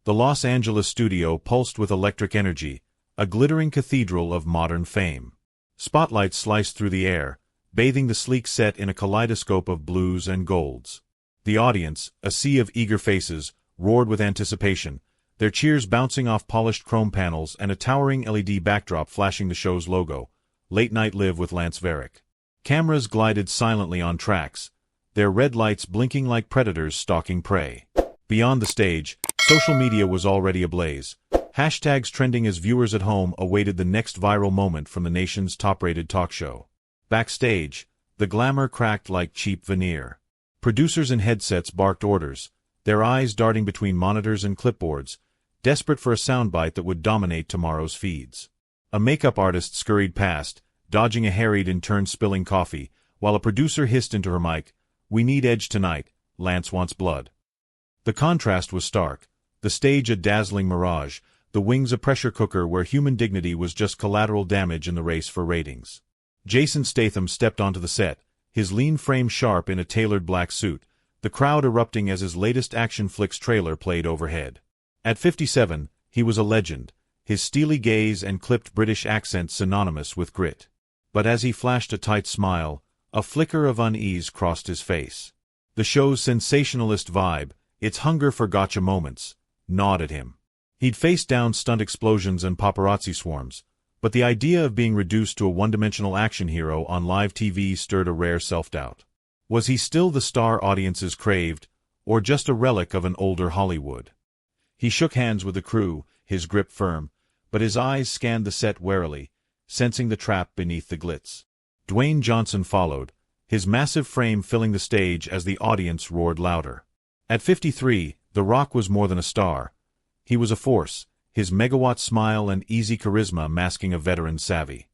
The Los Angeles studio pulsed with electric energy, a glittering cathedral of modern fame. Spotlights sliced through the air, bathing the sleek set in a kaleidoscope of blues and golds. The audience, a sea of eager faces, roared with anticipation, their cheers bouncing off polished chrome panels and a towering LED backdrop flashing the show's logo, Late Night Live with Lance Varrick. Cameras glided silently on tracks, their red lights blinking like predators stalking prey. Beyond the stage, social media was already ablaze. Hashtags trending as viewers at home awaited the next viral moment from the nation's top-rated talk show. Backstage, the glamour cracked like cheap veneer. Producers in headsets barked orders, their eyes darting between monitors and clipboards, desperate for a soundbite that would dominate tomorrow's feeds. A makeup artist scurried past, dodging a harried intern spilling coffee, while a producer hissed into her mic, "We need edge tonight, Lance wants blood." The contrast was stark, the stage a dazzling mirage, the wings a pressure cooker where human dignity was just collateral damage in the race for ratings. Jason Statham stepped onto the set, his lean frame sharp in a tailored black suit, the crowd erupting as his latest action flick's trailer played overhead. At 57, he was a legend, his steely gaze and clipped British accent synonymous with grit. But as he flashed a tight smile, a flicker of unease crossed his face. The show's sensationalist vibe, its hunger for gotcha moments, gnawed at him. He'd faced down stunt explosions and paparazzi swarms, but the idea of being reduced to a one-dimensional action hero on live TV stirred a rare self-doubt. Was he still the star audiences craved, or just a relic of an older Hollywood? He shook hands with the crew, his grip firm, but his eyes scanned the set warily, sensing the trap beneath the glitz. Dwayne Johnson followed, his massive frame filling the stage as the audience roared louder. At 53, The Rock was more than a star. He was a force, his megawatt smile and easy charisma masking a veteran's savvy.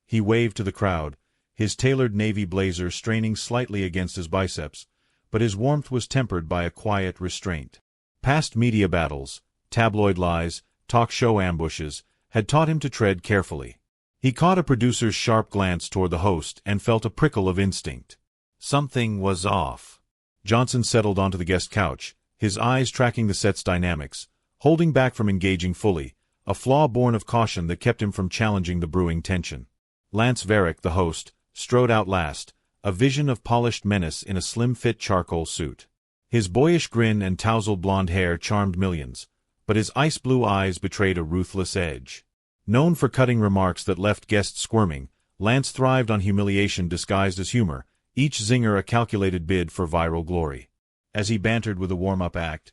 He waved to the crowd, his tailored navy blazer straining slightly against his biceps, but his warmth was tempered by a quiet restraint. Past media battles, tabloid lies, talk show ambushes, had taught him to tread carefully. He caught a producer's sharp glance toward the host and felt a prickle of instinct. Something was off. Johnson settled onto the guest couch, his eyes tracking the set's dynamics, holding back from engaging fully, a flaw born of caution that kept him from challenging the brewing tension. Lance Varrick, the host, strode out last, a vision of polished menace in a slim-fit charcoal suit. His boyish grin and tousled blonde hair charmed millions, but his ice-blue eyes betrayed a ruthless edge. Known for cutting remarks that left guests squirming, Lance thrived on humiliation disguised as humor, each zinger a calculated bid for viral glory. As he bantered with a warm-up act,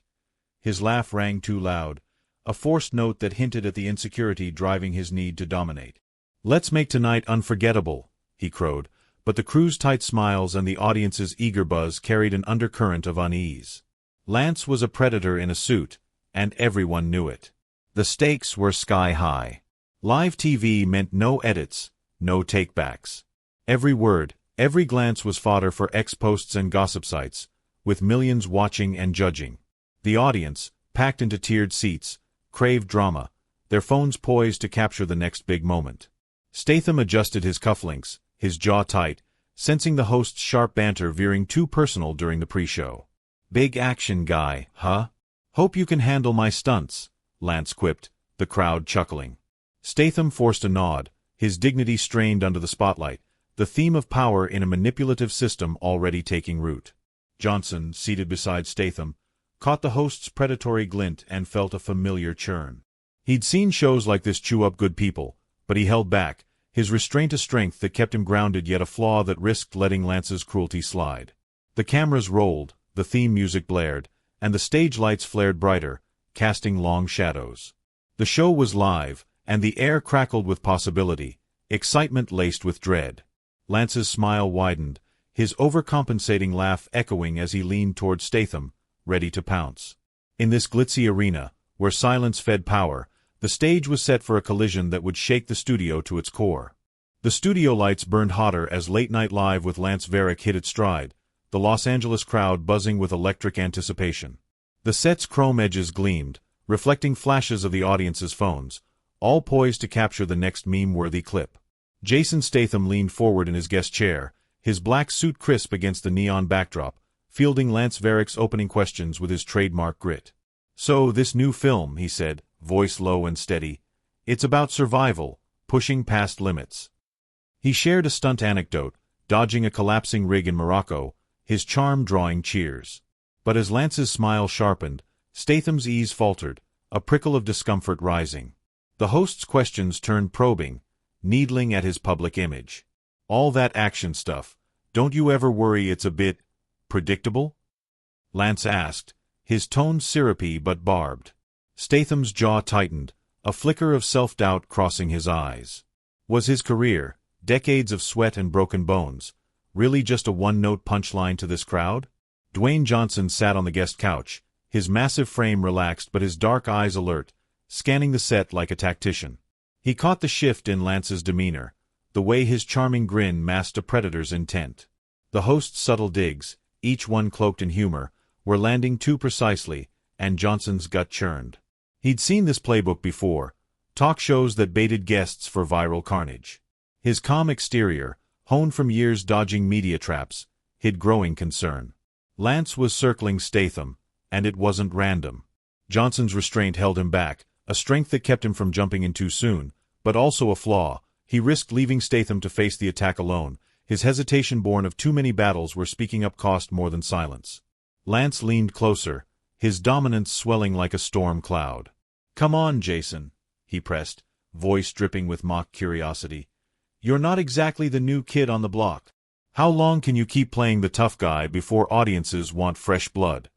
his laugh rang too loud, a forced note that hinted at the insecurity driving his need to dominate. "Let's make tonight unforgettable," he crowed, but the crew's tight smiles and the audience's eager buzz carried an undercurrent of unease. Lance was a predator in a suit, and everyone knew it. The stakes were sky-high. Live TV meant no edits, no takebacks. Every word, every glance was fodder for X-posts and gossip sites, with millions watching and judging. The audience, packed into tiered seats, craved drama, their phones poised to capture the next big moment. Statham adjusted his cufflinks, his jaw tight, sensing the host's sharp banter veering too personal during the pre-show. "Big action guy, huh? Hope you can handle my stunts," Lance quipped, the crowd chuckling. Statham forced a nod, his dignity strained under the spotlight, the theme of power in a manipulative system already taking root. Johnson, seated beside Statham, caught the host's predatory glint and felt a familiar churn. He'd seen shows like this chew up good people, but he held back, his restraint a strength that kept him grounded yet a flaw that risked letting Lance's cruelty slide. The cameras rolled, the theme music blared, and the stage lights flared brighter, casting long shadows. The show was live, and the air crackled with possibility, excitement laced with dread. Lance's smile widened, his overcompensating laugh echoing as he leaned toward Statham, ready to pounce. In this glitzy arena, where silence fed power, the stage was set for a collision that would shake the studio to its core. The studio lights burned hotter as Late Night Live with Lance Varrick hit its stride, the Los Angeles crowd buzzing with electric anticipation. The set's chrome edges gleamed, reflecting flashes of the audience's phones, all poised to capture the next meme-worthy clip. Jason Statham leaned forward in his guest chair, his black suit crisp against the neon backdrop, fielding Lance Varrick's opening questions with his trademark grit. "So, this new film," he said, voice low and steady, "it's about survival, pushing past limits." He shared a stunt anecdote, dodging a collapsing rig in Morocco, his charm drawing cheers. But as Lance's smile sharpened, Statham's ease faltered, a prickle of discomfort rising. The host's questions turned probing, needling at his public image. "All that action stuff, don't you ever worry it's a bit predictable?" Lance asked, his tone syrupy but barbed. Statham's jaw tightened, a flicker of self-doubt crossing his eyes. Was his career, decades of sweat and broken bones, really just a one-note punchline to this crowd? Dwayne Johnson sat on the guest couch, his massive frame relaxed but his dark eyes alert, scanning the set like a tactician. He caught the shift in Lance's demeanor, the way his charming grin masked a predator's intent. The host's subtle digs, each one cloaked in humor, were landing too precisely, and Johnson's gut churned. He'd seen this playbook before, talk shows that baited guests for viral carnage. His calm exterior, honed from years dodging media traps, hid growing concern. Lance was circling Statham, and it wasn't random. Johnson's restraint held him back, a strength that kept him from jumping in too soon, but also a flaw. He risked leaving Statham to face the attack alone, his hesitation born of too many battles where speaking up cost more than silence. Lance leaned closer, his dominance swelling like a storm cloud. "Come on, Jason," he pressed, voice dripping with mock curiosity. "You're not exactly the new kid on the block. How long can you keep playing the tough guy before audiences want fresh blood?"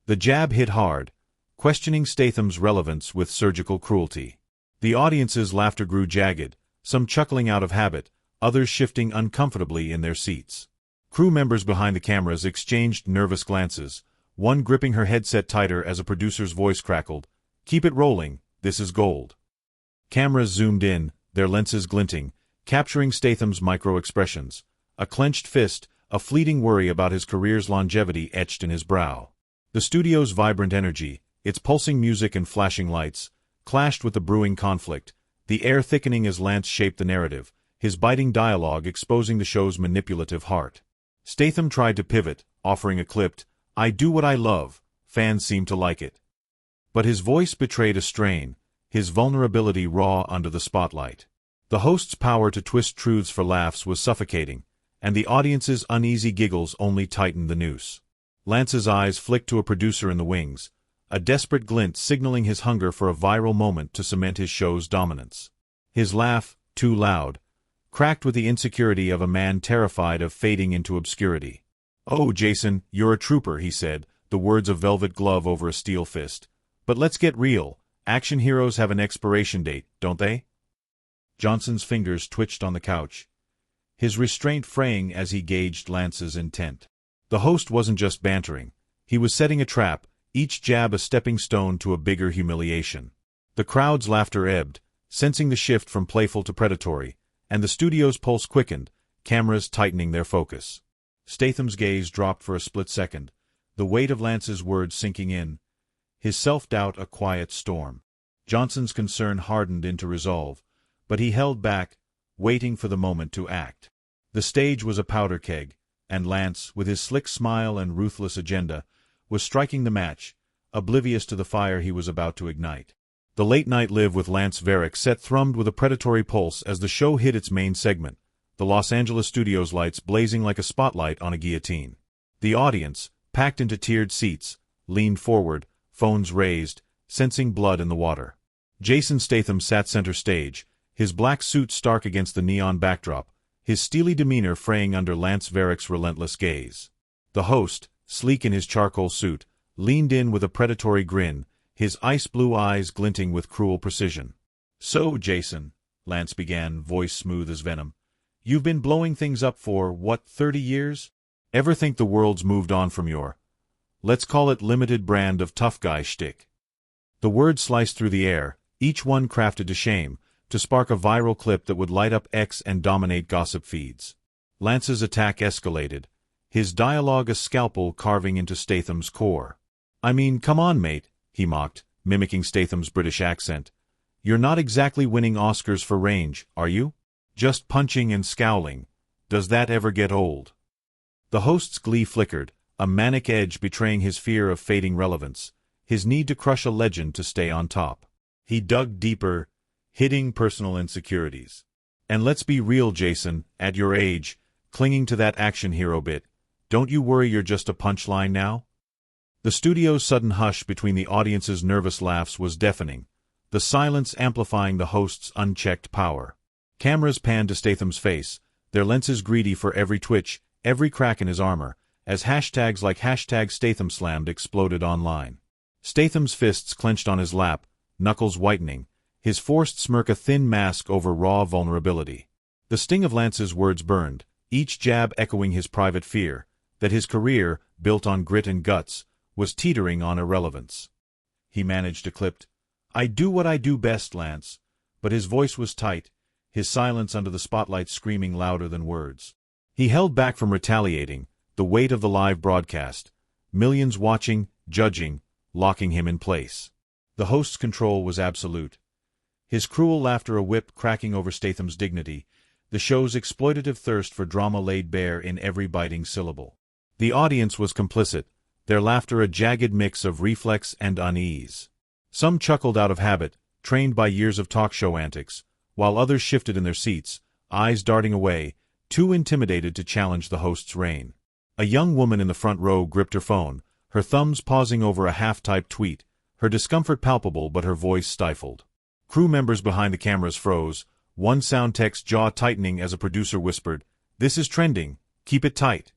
The jab hit hard, questioning Statham's relevance with surgical cruelty. The audience's laughter grew jagged, some chuckling out of habit, others shifting uncomfortably in their seats. Crew members behind the cameras exchanged nervous glances, one gripping her headset tighter as a producer's voice crackled, "Keep it rolling, this is gold." Cameras zoomed in, their lenses glinting, capturing Statham's micro-expressions. A clenched fist, a fleeting worry about his career's longevity etched in his brow. The studio's vibrant energy, its pulsing music and flashing lights, clashed with the brewing conflict, the air thickening as Lance shaped the narrative, his biting dialogue exposing the show's manipulative heart. Statham tried to pivot, offering a clipped, "I do what I love," fans seemed to like it. But his voice betrayed a strain, his vulnerability raw under the spotlight. The host's power to twist truths for laughs was suffocating, and the audience's uneasy giggles only tightened the noose. Lance's eyes flicked to a producer in the wings, a desperate glint signaling his hunger for a viral moment to cement his show's dominance. His laugh, too loud, cracked with the insecurity of a man terrified of fading into obscurity. "Oh, Jason, you're a trooper," he said, the words a velvet glove over a steel fist. "But let's get real. Action heroes have an expiration date, don't they?" Johnson's fingers twitched on the couch, his restraint fraying as he gauged Lance's intent. The host wasn't just bantering. He was setting a trap, each jab a stepping stone to a bigger humiliation. The crowd's laughter ebbed, sensing the shift from playful to predatory, and the studio's pulse quickened, cameras tightening their focus. Statham's gaze dropped for a split second, the weight of Lance's words sinking in, his self-doubt a quiet storm. Johnson's concern hardened into resolve, but he held back, waiting for the moment to act. The stage was a powder keg, and Lance, with his slick smile and ruthless agenda, was striking the match, oblivious to the fire he was about to ignite. The late-night live with Lance Varrick set thrummed with a predatory pulse as the show hit its main segment, the Los Angeles studio's lights blazing like a spotlight on a guillotine. The audience, packed into tiered seats, leaned forward, phones raised, sensing blood in the water. Jason Statham sat center stage, his black suit stark against the neon backdrop, his steely demeanor fraying under Lance Varrick's relentless gaze. The host, sleek in his charcoal suit, leaned in with a predatory grin, his ice-blue eyes glinting with cruel precision. "So, Jason," Lance began, voice smooth as venom, "you've been blowing things up for, 30 years? Ever think the world's moved on from your, let's call it limited brand of tough guy shtick?" The words sliced through the air, each one crafted to shame, to spark a viral clip that would light up X and dominate gossip feeds. Lance's attack escalated, his dialogue a scalpel carving into Statham's core. "I mean, come on, mate," he mocked, mimicking Statham's British accent. "You're not exactly winning Oscars for range, are you? Just punching and scowling. Does that ever get old?" The host's glee flickered, a manic edge betraying his fear of fading relevance, his need to crush a legend to stay on top. He dug deeper, hitting personal insecurities. And let's be real, Jason, at your age, clinging to that action hero bit, don't you worry you're just a punchline now? The studio's sudden hush between the audience's nervous laughs was deafening, the silence amplifying the host's unchecked power. Cameras panned to Statham's face, their lenses greedy for every twitch, every crack in his armor, as hashtags like #StathamSlammed exploded online. Statham's fists clenched on his lap, knuckles whitening, his forced smirk a thin mask over raw vulnerability. The sting of Lance's words burned, each jab echoing his private fear, that his career, built on grit and guts, was teetering on irrelevance. He managed a clipped, "I do what I do best, Lance," but his voice was tight, his silence under the spotlight screaming louder than words. He held back from retaliating, the weight of the live broadcast, millions watching, judging, locking him in place. The host's control was absolute. His cruel laughter a whip cracking over Statham's dignity, the show's exploitative thirst for drama laid bare in every biting syllable. The audience was complicit, their laughter a jagged mix of reflex and unease. Some chuckled out of habit, trained by years of talk show antics, while others shifted in their seats, eyes darting away, too intimidated to challenge the host's reign. A young woman in the front row gripped her phone, her thumbs pausing over a half-typed tweet, her discomfort palpable but her voice stifled. Crew members behind the cameras froze, one sound tech's jaw tightening as a producer whispered, "This is trending, keep it tight."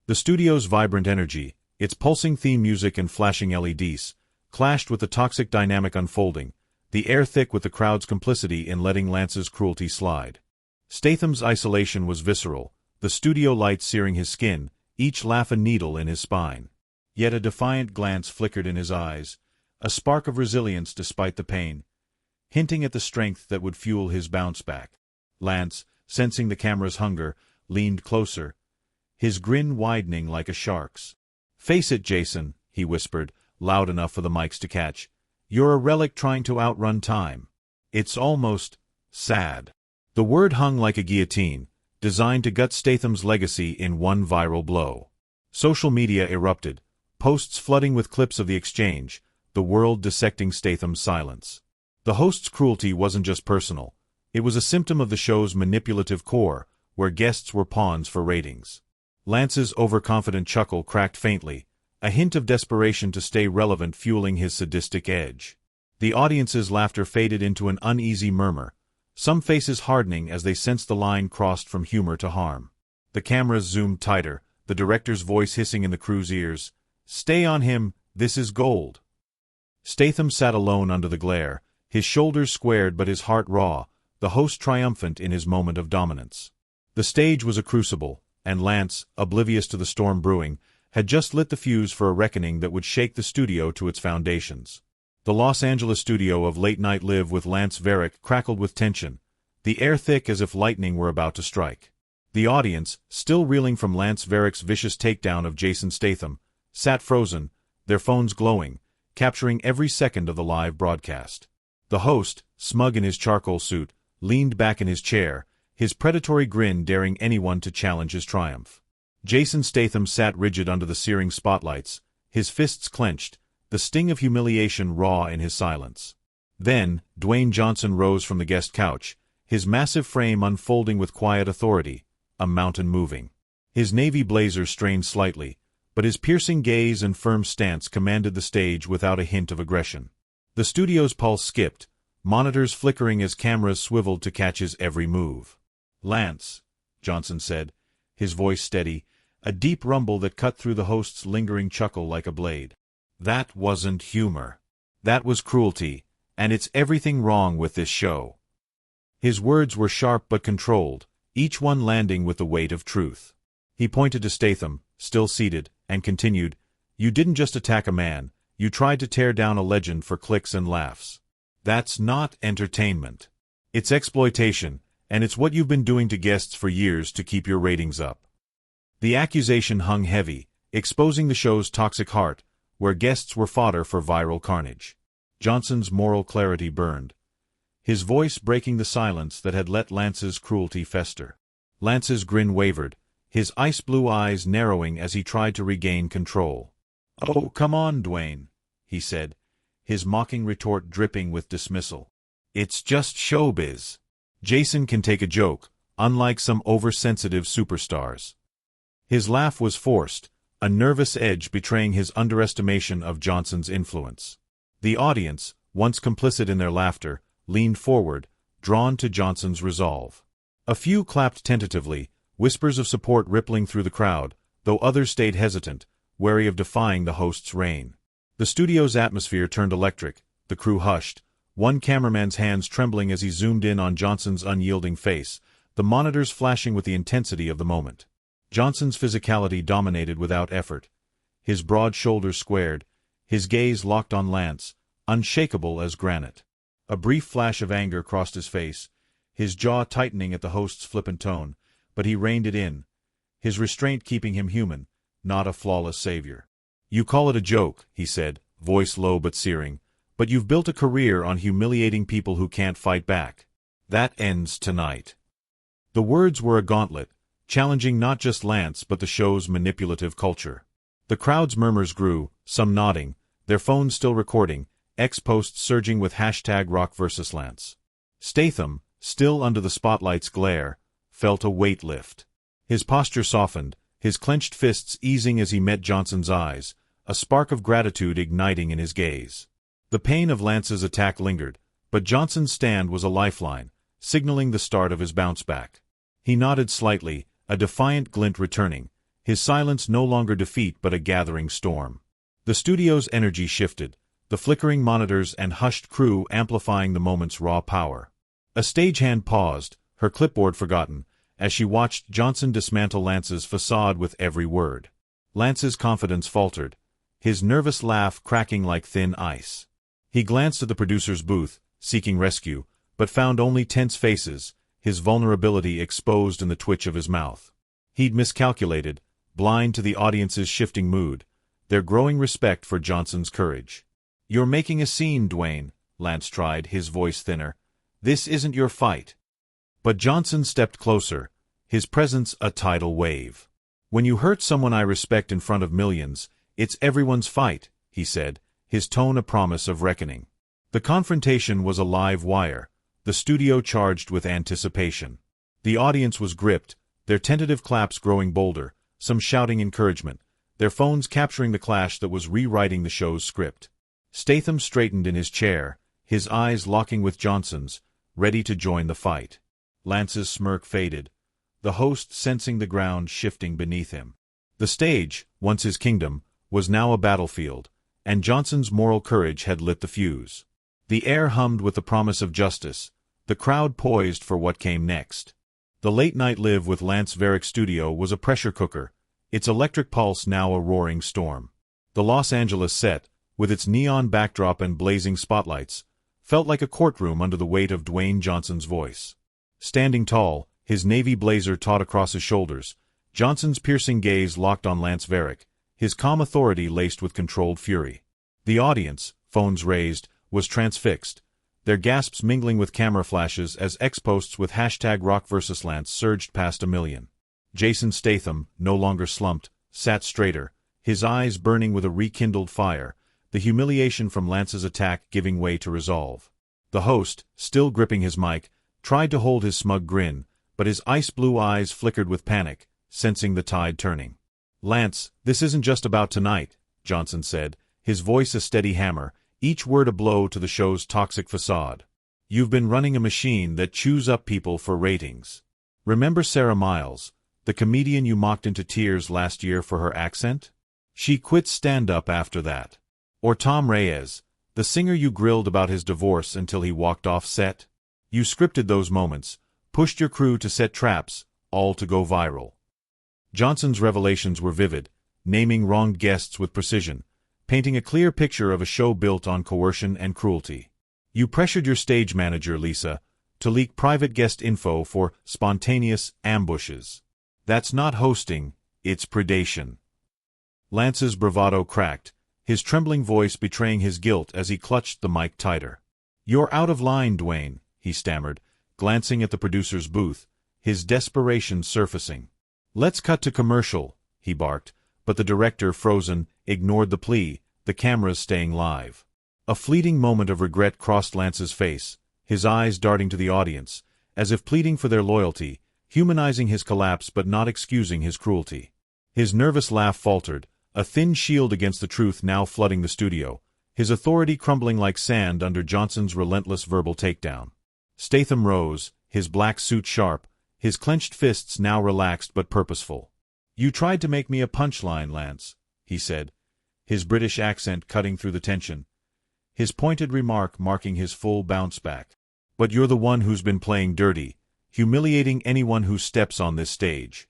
The studio's vibrant energy, its pulsing theme music and flashing LEDs, clashed with the toxic dynamic unfolding, the air thick with the crowd's complicity in letting Lance's cruelty slide. Statham's isolation was visceral, the studio lights searing his skin, each laugh a needle in his spine. Yet a defiant glance flickered in his eyes, a spark of resilience despite the pain, hinting at the strength that would fuel his bounce back. Lance, sensing the camera's hunger, leaned closer, his grin widening like a shark's. "Face it, Jason," he whispered, loud enough for the mics to catch. "You're a relic trying to outrun time. It's almost sad." The word hung like a guillotine, designed to gut Statham's legacy in one viral blow. Social media erupted, posts flooding with clips of the exchange, the world dissecting Statham's silence. The host's cruelty wasn't just personal. It was a symptom of the show's manipulative core, where guests were pawns for ratings. Lance's overconfident chuckle cracked faintly, a hint of desperation to stay relevant fueling his sadistic edge. The audience's laughter faded into an uneasy murmur, some faces hardening as they sensed the line crossed from humor to harm. The cameras zoomed tighter, the director's voice hissing in the crew's ears, "Stay on him, this is gold." Statham sat alone under the glare, his shoulders squared but his heart raw, the host triumphant in his moment of dominance. The stage was a crucible, and Lance, oblivious to the storm brewing, had just lit the fuse for a reckoning that would shake the studio to its foundations. The Los Angeles studio of Late Night Live with Lance Varrick crackled with tension, the air thick as if lightning were about to strike. The audience, still reeling from Lance Varrick's vicious takedown of Jason Statham, sat frozen, their phones glowing, capturing every second of the live broadcast. The host, smug in his charcoal suit, leaned back in his chair, his predatory grin daring anyone to challenge his triumph. Jason Statham sat rigid under the searing spotlights, his fists clenched, the sting of humiliation raw in his silence. Then, Dwayne Johnson rose from the guest couch, his massive frame unfolding with quiet authority, a mountain moving. His navy blazer strained slightly, but his piercing gaze and firm stance commanded the stage without a hint of aggression. The studio's pulse skipped, monitors flickering as cameras swiveled to catch his every move. "Lance," Johnson said, his voice steady, a deep rumble that cut through the host's lingering chuckle like a blade. "That wasn't humor. That was cruelty, and it's everything wrong with this show." His words were sharp but controlled, each one landing with the weight of truth. He pointed to Statham, still seated, and continued, "You didn't just attack a man, you tried to tear down a legend for clicks and laughs. That's not entertainment. It's exploitation, and it's what you've been doing to guests for years to keep your ratings up." The accusation hung heavy, exposing the show's toxic heart, where guests were fodder for viral carnage. Johnson's moral clarity burned, his voice breaking the silence that had let Lance's cruelty fester. Lance's grin wavered, his ice-blue eyes narrowing as he tried to regain control. "Oh, come on, Dwayne," he said, his mocking retort dripping with dismissal. "It's just showbiz. Jason can take a joke, unlike some oversensitive superstars." His laugh was forced, a nervous edge betraying his underestimation of Johnson's influence. The audience, once complicit in their laughter, leaned forward, drawn to Johnson's resolve. A few clapped tentatively, whispers of support rippling through the crowd, though others stayed hesitant, wary of defying the host's reign. The studio's atmosphere turned electric, the crew hushed, one cameraman's hands trembling as he zoomed in on Johnson's unyielding face, the monitors flashing with the intensity of the moment. Johnson's physicality dominated without effort. His broad shoulders squared, his gaze locked on Lance, unshakable as granite. A brief flash of anger crossed his face, his jaw tightening at the host's flippant tone, but he reined it in, his restraint keeping him human, not a flawless savior. "You call it a joke," he said, voice low but searing, "but you've built a career on humiliating people who can't fight back. That ends tonight." The words were a gauntlet, challenging not just Lance but the show's manipulative culture. The crowd's murmurs grew, some nodding, their phones still recording, X-posts surging with #RockVersusLance. Statham, still under the spotlight's glare, felt a weight lift. His posture softened, his clenched fists easing as he met Johnson's eyes, a spark of gratitude igniting in his gaze. The pain of Lance's attack lingered, but Johnson's stand was a lifeline, signaling the start of his bounce-back. He nodded slightly, a defiant glint returning, his silence no longer defeat but a gathering storm. The studio's energy shifted, the flickering monitors and hushed crew amplifying the moment's raw power. A stagehand paused, her clipboard forgotten, as she watched Johnson dismantle Lance's facade with every word. Lance's confidence faltered, his nervous laugh cracking like thin ice. He glanced at the producer's booth, seeking rescue, but found only tense faces, his vulnerability exposed in the twitch of his mouth. He'd miscalculated, blind to the audience's shifting mood, their growing respect for Johnson's courage. "You're making a scene, Dwayne," Lance tried, his voice thinner. "This isn't your fight." But Johnson stepped closer, his presence a tidal wave. "When you hurt someone I respect in front of millions, it's everyone's fight," he said, his tone a promise of reckoning. The confrontation was a live wire, the studio charged with anticipation. The audience was gripped, their tentative claps growing bolder, some shouting encouragement, their phones capturing the clash that was rewriting the show's script. Statham straightened in his chair, his eyes locking with Johnson's, ready to join the fight. Lance's smirk faded, the host sensing the ground shifting beneath him. The stage, once his kingdom, was now a battlefield, and Johnson's moral courage had lit the fuse. The air hummed with the promise of justice, the crowd poised for what came next. The late-night live with Lance Varrick studio was a pressure cooker, its electric pulse now a roaring storm. The Los Angeles set, with its neon backdrop and blazing spotlights, felt like a courtroom under the weight of Dwayne Johnson's voice. Standing tall, his navy blazer taut across his shoulders, Johnson's piercing gaze locked on Lance Varrick, his calm authority laced with controlled fury. The audience, phones raised, was transfixed, their gasps mingling with camera flashes as X-posts with #RockVersusLance surged past 1 million. Jason Statham, no longer slumped, sat straighter, his eyes burning with a rekindled fire, the humiliation from Lance's attack giving way to resolve. The host, still gripping his mic, tried to hold his smug grin, but his ice-blue eyes flickered with panic, sensing the tide turning. "Lance, this isn't just about tonight," Johnson said, his voice a steady hammer, each word a blow to the show's toxic facade. "You've been running a machine that chews up people for ratings. Remember Sarah Miles, the comedian you mocked into tears last year for her accent? She quit stand-up after that. Or Tom Reyes, the singer you grilled about his divorce until he walked off set? You scripted those moments, pushed your crew to set traps, all to go viral." Johnson's revelations were vivid, naming wronged guests with precision, painting a clear picture of a show built on coercion and cruelty. "You pressured your stage manager, Lisa, to leak private guest info for spontaneous ambushes. That's not hosting, it's predation." Lance's bravado cracked, his trembling voice betraying his guilt as he clutched the mic tighter. "You're out of line, Dwayne," he stammered, glancing at the producer's booth, his desperation surfacing. "Let's cut to commercial," he barked, but the director, frozen, ignored the plea, the cameras staying live. A fleeting moment of regret crossed Lance's face, his eyes darting to the audience, as if pleading for their loyalty, humanizing his collapse but not excusing his cruelty. His nervous laugh faltered, a thin shield against the truth now flooding the studio, his authority crumbling like sand under Johnson's relentless verbal takedown. Statham rose, his black suit sharp, his clenched fists now relaxed but purposeful. "You tried to make me a punchline, Lance," he said, his British accent cutting through the tension, his pointed remark marking his full bounce back. "But you're the one who's been playing dirty, humiliating anyone who steps on this stage."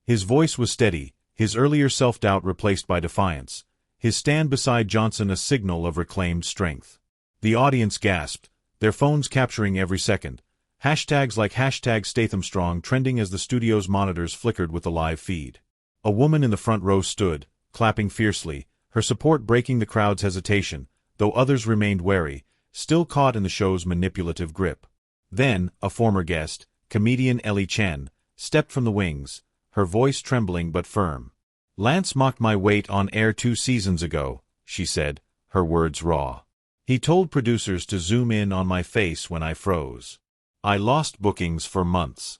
His voice was steady, his earlier self-doubt replaced by defiance, his stand beside Johnson a signal of reclaimed strength. The audience gasped, their phones capturing every second, hashtags like #StathamStrong trending as the studio's monitors flickered with the live feed. A woman in the front row stood, clapping fiercely, her support breaking the crowd's hesitation, though others remained wary, still caught in the show's manipulative grip. Then, a former guest, comedian Ellie Chen, stepped from the wings, her voice trembling but firm. "Lance mocked my weight on air 2 seasons ago," she said, her words raw. "He told producers to zoom in on my face when I froze. I lost bookings for months."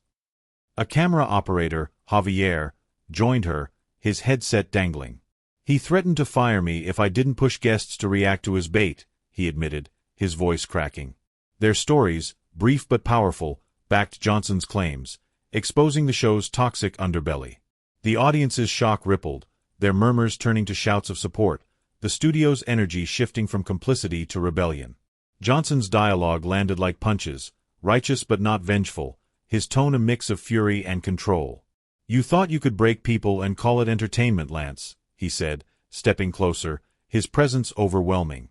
A camera operator, Javier, joined her, his headset dangling. "He threatened to fire me if I didn't push guests to react to his bait," he admitted, his voice cracking. Their stories, brief but powerful, backed Johnson's claims, exposing the show's toxic underbelly. The audience's shock rippled, their murmurs turning to shouts of support, the studio's energy shifting from complicity to rebellion. Johnson's dialogue landed like punches, righteous but not vengeful, his tone a mix of fury and control. "You thought you could break people and call it entertainment, Lance," he said, stepping closer, his presence overwhelming.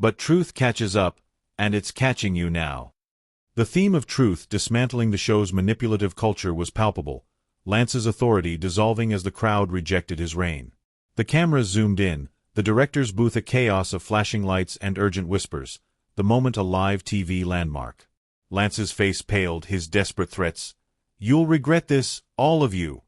"But truth catches up, and it's catching you now." The theme of truth dismantling the show's manipulative culture was palpable, Lance's authority dissolving as the crowd rejected his reign. The cameras zoomed in, the director's booth a chaos of flashing lights and urgent whispers, the moment a live TV landmark. Lance's face paled, his desperate threats. "You'll regret this, all of you."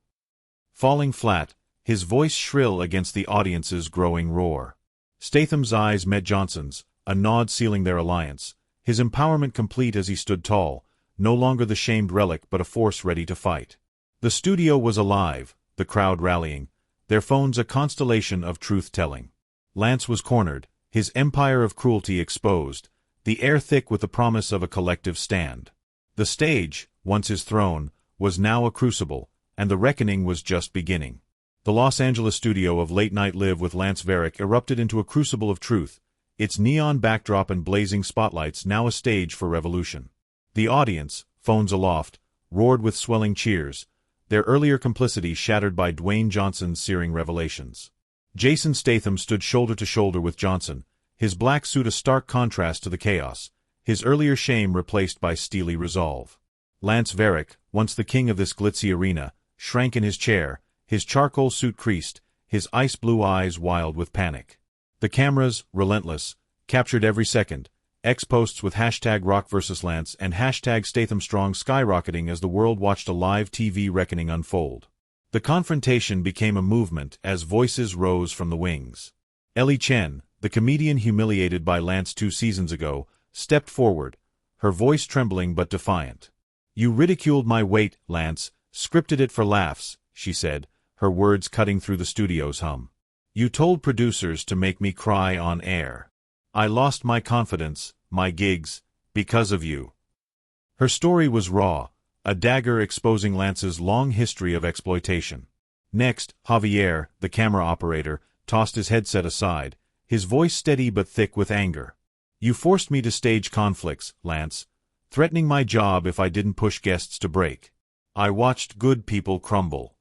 Falling flat, his voice shrill against the audience's growing roar. Statham's eyes met Johnson's, a nod sealing their alliance, his empowerment complete as he stood tall, no longer the shamed relic but a force ready to fight. The studio was alive, the crowd rallying, their phones a constellation of truth-telling. Lance was cornered, his empire of cruelty exposed, the air thick with the promise of a collective stand. The stage, once his throne, was now a crucible, and the reckoning was just beginning. The Los Angeles studio of Late Night Live with Lance Varrick erupted into a crucible of truth, its neon backdrop and blazing spotlights now a stage for revolution. The audience, phones aloft, roared with swelling cheers, their earlier complicity shattered by Dwayne Johnson's searing revelations. Jason Statham stood shoulder to shoulder with Johnson, his black suit a stark contrast to the chaos, his earlier shame replaced by steely resolve. Lance Varrick, once the king of this glitzy arena, shrank in his chair, his charcoal suit creased, his ice-blue eyes wild with panic. The cameras, relentless, captured every second, X-posts with #RockVSLance and #StathamStrong skyrocketing as the world watched a live TV reckoning unfold. The confrontation became a movement as voices rose from the wings. Ellie Chen, the comedian humiliated by Lance 2 seasons ago, stepped forward, her voice trembling but defiant. "You ridiculed my weight, Lance, scripted it for laughs," she said, her words cutting through the studio's hum. "You told producers to make me cry on air. I lost my confidence, my gigs, because of you." Her story was raw, a dagger exposing Lance's long history of exploitation. Next, Javier, the camera operator, tossed his headset aside, his voice steady but thick with anger. "You forced me to stage conflicts, Lance, threatening my job if I didn't push guests to break. I watched good people crumble."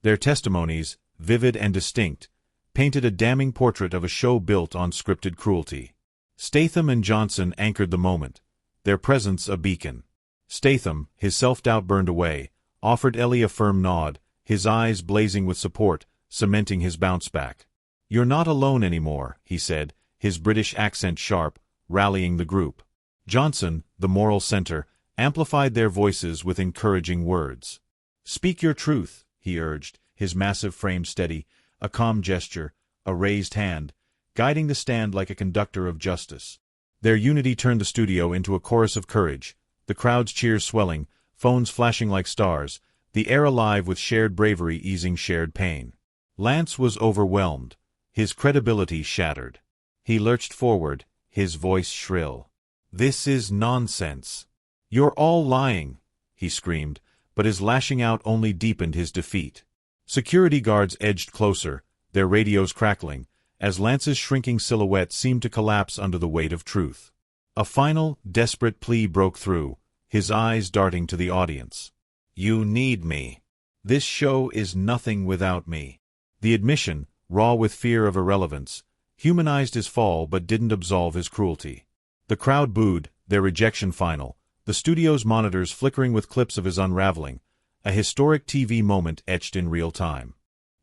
Their testimonies, vivid and distinct, painted a damning portrait of a show built on scripted cruelty. Statham and Johnson anchored the moment, their presence a beacon. Statham, his self-doubt burned away, offered Ellie a firm nod, his eyes blazing with support, cementing his bounce back. "You're not alone anymore," he said, his British accent sharp, rallying the group. Johnson, the moral center, amplified their voices with encouraging words. "Speak your truth," he urged, his massive frame steady, a calm gesture, a raised hand, guiding the stand like a conductor of justice. Their unity turned the studio into a chorus of courage, the crowd's cheers swelling, phones flashing like stars, the air alive with shared bravery easing shared pain. Lance was overwhelmed, his credibility shattered. He lurched forward, his voice shrill. "This is nonsense. You're all lying," he screamed, but his lashing out only deepened his defeat. Security guards edged closer, their radios crackling, as Lance's shrinking silhouette seemed to collapse under the weight of truth. A final, desperate plea broke through, his eyes darting to the audience. "You need me. This show is nothing without me." The admission, raw with fear of irrelevance, humanized his fall but didn't absolve his cruelty. The crowd booed, their rejection final, the studio's monitors flickering with clips of his unraveling, a historic TV moment etched in real time.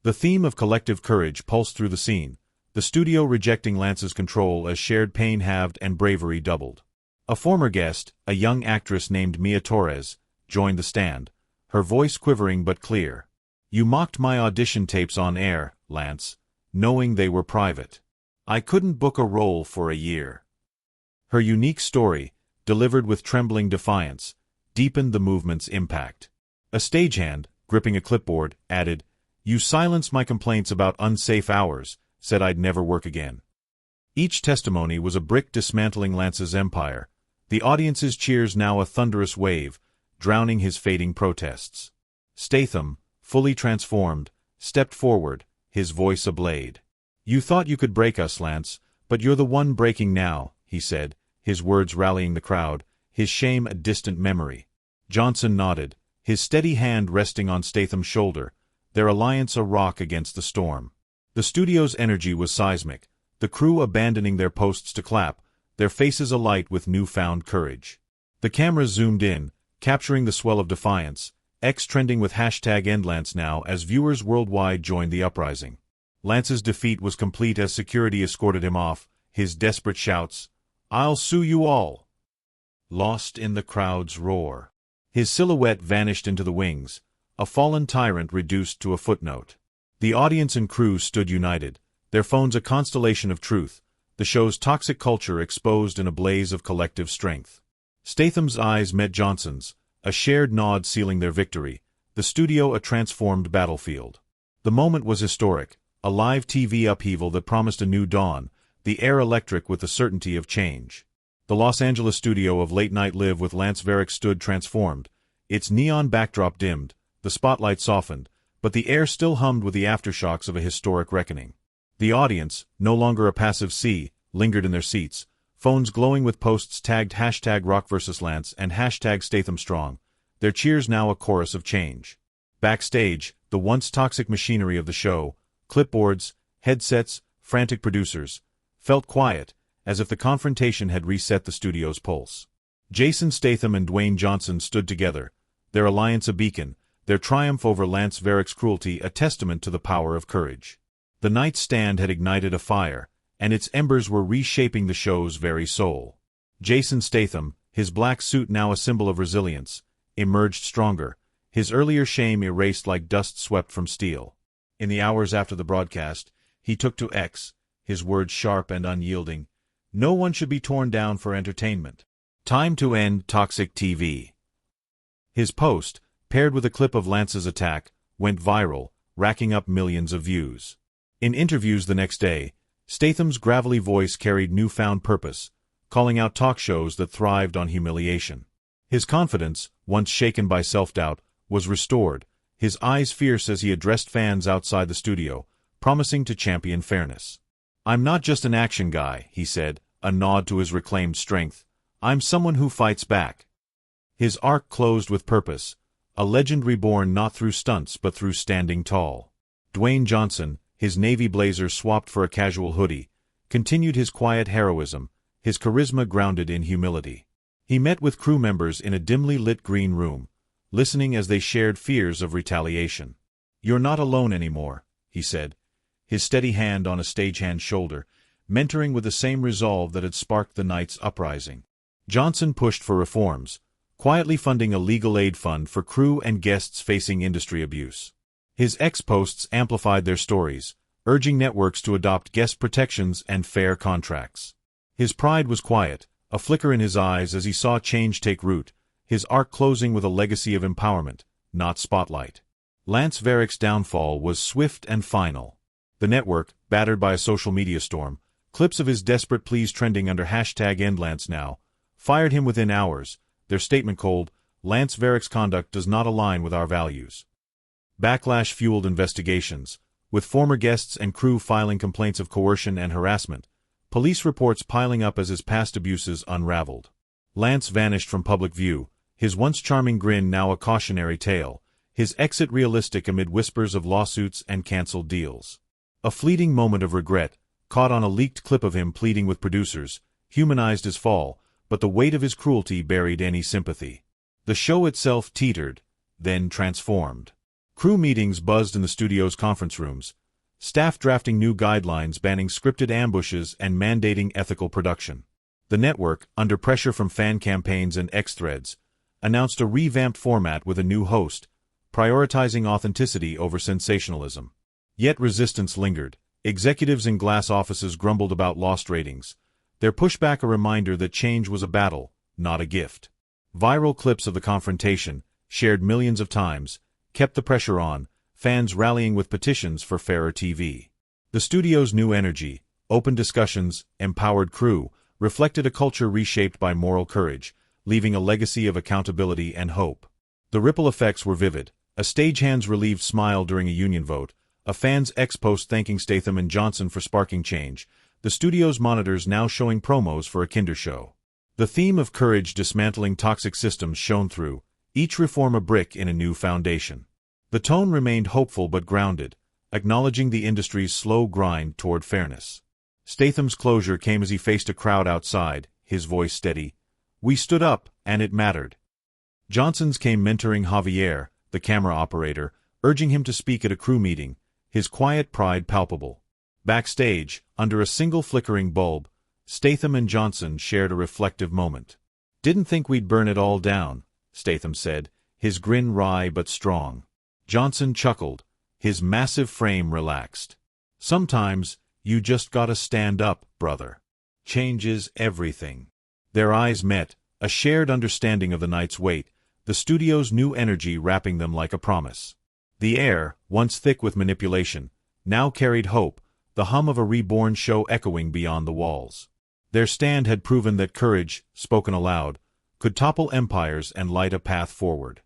The theme of collective courage pulsed through the scene, the studio rejecting Lance's control as shared pain halved and bravery doubled. A former guest, a young actress named Mia Torres, joined the stand, her voice quivering but clear. "You mocked my audition tapes on air, Lance, knowing they were private. I couldn't book a role for a year." Her unique story, delivered with trembling defiance, deepened the movement's impact. A stagehand, gripping a clipboard, added, "You silenced my complaints about unsafe hours, said I'd never work again." Each testimony was a brick dismantling Lance's empire, the audience's cheers now a thunderous wave, drowning his fading protests. Statham, fully transformed, stepped forward, his voice a blade. "You thought you could break us, Lance, but you're the one breaking now," he said, his words rallying the crowd, his shame a distant memory. Johnson nodded, his steady hand resting on Statham's shoulder, their alliance a rock against the storm. The studio's energy was seismic, the crew abandoning their posts to clap, their faces alight with newfound courage. The cameras zoomed in, capturing the swell of defiance, X trending with #EndLance now as viewers worldwide joined the uprising. Lance's defeat was complete as security escorted him off, his desperate shouts, "I'll sue you all!" lost in the crowd's roar. His silhouette vanished into the wings, a fallen tyrant reduced to a footnote. The audience and crew stood united, their phones a constellation of truth, the show's toxic culture exposed in a blaze of collective strength. Statham's eyes met Johnson's, a shared nod sealing their victory, the studio a transformed battlefield. The moment was historic, a live TV upheaval that promised a new dawn, the air electric with the certainty of change. The Los Angeles studio of Late Night Live with Lance Varrick stood transformed, its neon backdrop dimmed, the spotlight softened, but the air still hummed with the aftershocks of a historic reckoning. The audience, no longer a passive sea, lingered in their seats, phones glowing with posts tagged #RockVsLance and #StathamStrong, their cheers now a chorus of change. Backstage, the once toxic machinery of the show, clipboards, headsets, frantic producers, felt quiet, as if the confrontation had reset the studio's pulse. Jason Statham and Dwayne Johnson stood together, their alliance a beacon, their triumph over Lance Varrick's cruelty a testament to the power of courage. The night's stand had ignited a fire, and its embers were reshaping the show's very soul. Jason Statham, his black suit now a symbol of resilience, emerged stronger, his earlier shame erased like dust swept from steel. In the hours after the broadcast, he took to X, his words sharp and unyielding, "No one should be torn down for entertainment. Time to end toxic TV." His post, paired with a clip of Lance's attack, went viral, racking up millions of views. In interviews the next day, Statham's gravelly voice carried newfound purpose, calling out talk shows that thrived on humiliation. His confidence, once shaken by self-doubt, was restored, his eyes fierce as he addressed fans outside the studio, promising to champion fairness. "I'm not just an action guy," he said, a nod to his reclaimed strength. "I'm someone who fights back." His arc closed with purpose, a legend reborn not through stunts but through standing tall. Dwayne Johnson, his navy blazer swapped for a casual hoodie, continued his quiet heroism, his charisma grounded in humility. He met with crew members in a dimly lit green room, listening as they shared fears of retaliation. "You're not alone anymore," he said, his steady hand on a stagehand's shoulder, mentoring with the same resolve that had sparked the night's uprising. Johnson pushed for reforms, quietly funding a legal aid fund for crew and guests facing industry abuse. His X posts amplified their stories, urging networks to adopt guest protections and fair contracts. His pride was quiet, a flicker in his eyes as he saw change take root, his arc closing with a legacy of empowerment, not spotlight. Lance Varrick's downfall was swift and final. The network, battered by a social media storm, clips of his desperate pleas trending under #EndLanceNow, fired him within hours, their statement cold, "Lance Varrick's conduct does not align with our values." Backlash fueled investigations, with former guests and crew filing complaints of coercion and harassment, police reports piling up as his past abuses unraveled. Lance vanished from public view, his once charming grin now a cautionary tale, his exit realistic amid whispers of lawsuits and canceled deals. A fleeting moment of regret, caught on a leaked clip of him pleading with producers, humanized his fall, but the weight of his cruelty buried any sympathy. The show itself teetered, then transformed. Crew meetings buzzed in the studio's conference rooms, staff drafting new guidelines banning scripted ambushes and mandating ethical production. The network, under pressure from fan campaigns and X-threads, announced a revamped format with a new host, prioritizing authenticity over sensationalism. Yet resistance lingered. Executives in glass offices grumbled about lost ratings, their pushback a reminder that change was a battle, not a gift. Viral clips of the confrontation, shared millions of times, kept the pressure on, fans rallying with petitions for fairer TV. The studio's new energy, open discussions, empowered crew, reflected a culture reshaped by moral courage, leaving a legacy of accountability and hope. The ripple effects were vivid, a stagehand's relieved smile during a union vote, a fan's ex-post thanking Statham and Johnson for sparking change, the studio's monitors now showing promos for a Kinder show. The theme of courage dismantling toxic systems shone through, each reform a brick in a new foundation. The tone remained hopeful but grounded, acknowledging the industry's slow grind toward fairness. Statham's closure came as he faced a crowd outside, his voice steady. "We stood up, and it mattered." Johnson's came mentoring Javier, the camera operator, urging him to speak at a crew meeting, his quiet pride palpable. Backstage, under a single flickering bulb, Statham and Johnson shared a reflective moment. "Didn't think we'd burn it all down," Statham said, his grin wry but strong. Johnson chuckled, his massive frame relaxed. "Sometimes, you just gotta stand up, brother. Changes everything." Their eyes met, a shared understanding of the night's weight, the studio's new energy wrapping them like a promise. The air, once thick with manipulation, now carried hope, the hum of a reborn show echoing beyond the walls. Their stand had proven that courage, spoken aloud, could topple empires and light a path forward.